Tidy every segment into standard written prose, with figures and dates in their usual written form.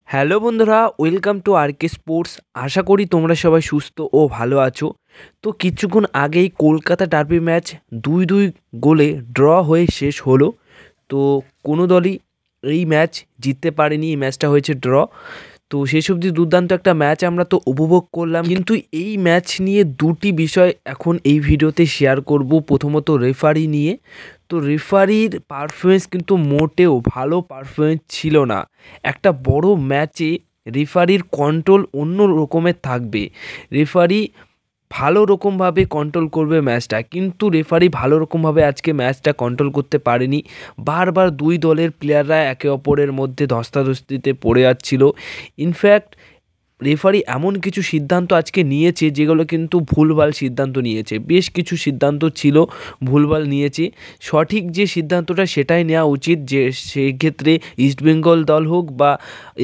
Hello বন্ধুরা, welcome to আরকে sports. আশা করি তোমরা সবাই সুস্থ ও ভালো আছো। তো কিছুক্ষণ আগেই কলকাতা ডার্বি ম্যাচ 2-2 গোলে ড্র হয়ে শেষ হলো। তো কোনো দলই এই ম্যাচ জিততে পারেনি, এই ম্যাচটা হয়েছে ড্র। তো শেষ অবধি দুর্দান্ত একটা ম্যাচ আমরা তো উপভোগ করলাম, কিন্তু এই ম্যাচ নিয়ে দুটি বিষয় এখন এই ভিডিওতে শেয়ার করব। প্রথমত রেফারি নিয়ে। তো রেফারির পারফরমেন্স কিন্তু মোটেও ভালো পারফরমেন্স ছিল না। একটা বড় ম্যাচে রেফারির কন্ট্রোল অন্য রকমের থাকবে, রেফারি ভালো রকমভাবে কন্ট্রোল করবে ম্যাচটা, কিন্তু রেফারি ভালো রকমভাবে আজকে ম্যাচটা কন্ট্রোল করতে পারেনি। বারবার দুই দলের প্লেয়াররা একে অপরের মধ্যে ধস্তাধস্তিতে পড়ে যাচ্ছিল। ইনফ্যাক্ট রেফারি এমন কিছু সিদ্ধান্ত আজকে নিয়েছে যেগুলো কিন্তু ভুলভাল সিদ্ধান্ত নিয়েছে। বেশ কিছু সিদ্ধান্ত ছিল ভুলভাল নিয়েছে। সঠিক যে সিদ্ধান্তটা সেটাই নেওয়া উচিত, যে সেই ক্ষেত্রে ইস্টবেঙ্গল দল হোক বা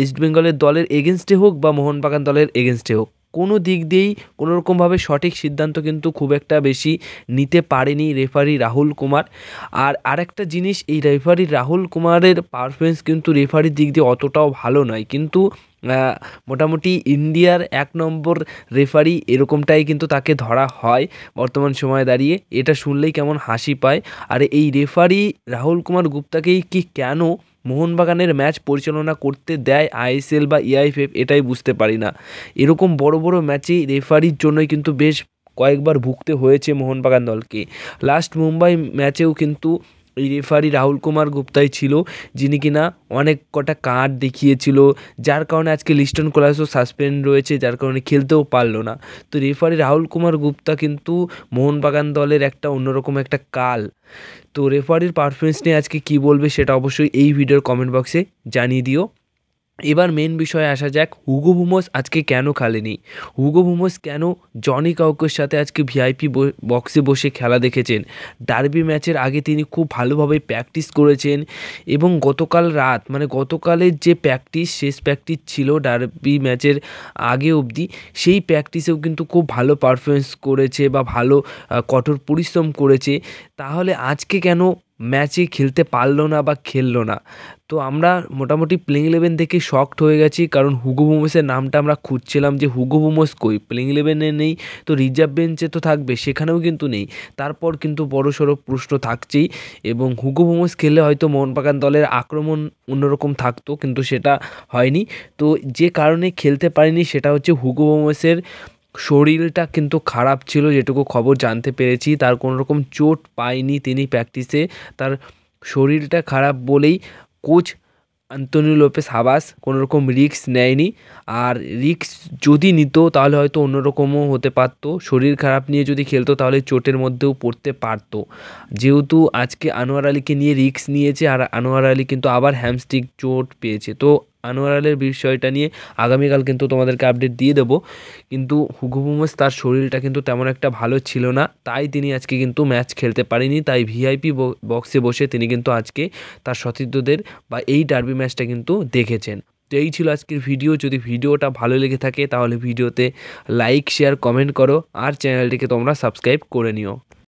ইস্টবেঙ্গলের দলের এগেনস্টে হোক বা মোহনবাগান দলের এগেনস্টে হোক, কোনো দিক দিয়েই কোনোরকমভাবে সঠিক সিদ্ধান্ত কিন্তু খুব একটা বেশি নিতে পারেনি রেফারি রাহুল কুমার। আর আরেকটা জিনিস, এই রেফারি রাহুল কুমারের পারফরমেন্স কিন্তু রেফারির দিক দিয়ে অতটাও ভালো নয়, কিন্তু মোটামুটি ইন্ডিয়ার 1 নম্বর রেফারি এরকমটাই কিন্তু তাকে ধরা হয় বর্তমান সময়ে দাঁড়িয়ে। এটা শুনলেই কেমন হাসি পায়। আর এই রেফারি রাহুল কুমার গুপ্তাকেই কি কেন মোহনবাগানের ম্যাচ পরিচালনা করতে দেয় আইএসএল বা ইআইএফএফ, এটাই বুঝতে পারি না। এরকম বড় বড় ম্যাচে রেফারির জন্যই কিন্তু বেশ কয়েকবার ভুগতে হয়েছে মোহনবাগান দলকে। লাস্ট মুম্বাই ম্যাচেও কিন্তু এই রেফারি রাহুল কুমার গুপ্তাই ছিল, যিনি কিনা অনেক কটা কার্ড দেখিয়েছিল, যার কারণে আজকে লিস্টন কোলাসও সাসপেন্ড রয়েছে, যার কারণে খেলতেও পারলো না। তো রেফারি রাহুল কুমার গুপ্তা কিন্তু মোহনবাগান দলের একটা অন্যরকম একটা কাল। তো রেফারির পারফরমেন্স নিয়ে আজকে কী বলবে সেটা অবশ্যই এই ভিডিওর কমেন্ট বক্সে জানিয়ে দিও। এবার মেন বিষয়ে আসা যাক, হুগো বুমস আজকে কেন খেলেনি। হুগো বুমস কেন জনি কাউকের সাথে আজকে ভিআইপি বক্সে বসে খেলা দেখেছেন। ডার্বি ম্যাচের আগে তিনি খুব ভালোভাবে প্র্যাকটিস করেছেন, এবং গতকাল রাত মানে গতকালের যে প্র্যাকটিস, শেষ প্র্যাকটিস ছিল ডার্বি ম্যাচের আগে অবধি, সেই প্র্যাকটিসেও কিন্তু খুব ভালো পারফরমেন্স করেছে বা ভালো কঠোর পরিশ্রম করেছে। তাহলে আজকে কেন ম্যাচে খেলতে পারলো না বা খেললো না? তো আমরা মোটামুটি প্লেইং 11 দেখে শকড হয়ে গেছি, কারণ হুগো বুমসের নামটা আমরা খুঁজছিলাম যে হুগো বুমস কই, প্লেইং 11-এ নেই, তো রিজার্ভ বেঞ্চে তো থাকবে, সেখানেও কিন্তু নেই। তারপর কিন্তু বড়সড় প্রশ্ন থাকছেই, এবং হুগো বুমস খেললে হয়তো মোহনবাগান দলের আক্রমণ অন্যরকম থাকতো, কিন্তু সেটা হয়নি। তো যে কারণে খেলতে পারেনি সেটা হচ্ছে হুগো বুমসের শরীরটা কিন্তু খারাপ ছিল, যেটুকু খবর জানতে পেরেছি। তার কোনো রকম চোট পায়নি তিনি প্র্যাকটিসে, তার শরীরটা খারাপ বলেই কোচ আন্তোনিও লোপেস হাবাস কোনো রকম রিস্ক নেয়নি। আর রিস্ক যদি নিত তাহলে হয়তো অন্যরকমও হতে পারতো। শরীর খারাপ নিয়ে যদি খেলতো তাহলে চোটের মধ্যেও পড়তে পারতো। যেহেতু আজকে আনোয়ার আলীকে নিয়ে রিস্ক নিয়েছে, আর আনোয়ার আলী কিন্তু আবার হ্যামস্ট্রিং চোট পেয়েছে। তো আনোয়ার আলীর বিষয়টা নিয়ে আগামীকাল কিন্তু তোমাদেরকে আপডেট দিয়ে দেবো। কিন্তু হুগো বুমস তার শরীরটা কিন্তু তেমন একটা ভালো ছিল না, তাই তিনি আজকে কিন্তু ম্যাচ খেলতে পারেনি। তাই ভিআইপি বক্সে বসে তিনি কিন্তু আজকে তার সতীর্থদের বা এই ডার্বি ম্যাচটা কিন্তু দেখেছেন। তো এই ছিল আজকের ভিডিও। যদি ভিডিওটা ভালো লেগে থাকে তাহলে ভিডিওতে লাইক, শেয়ার, কমেন্ট করো, আর চ্যানেলটিকে তোমরা সাবস্ক্রাইব করে নিও।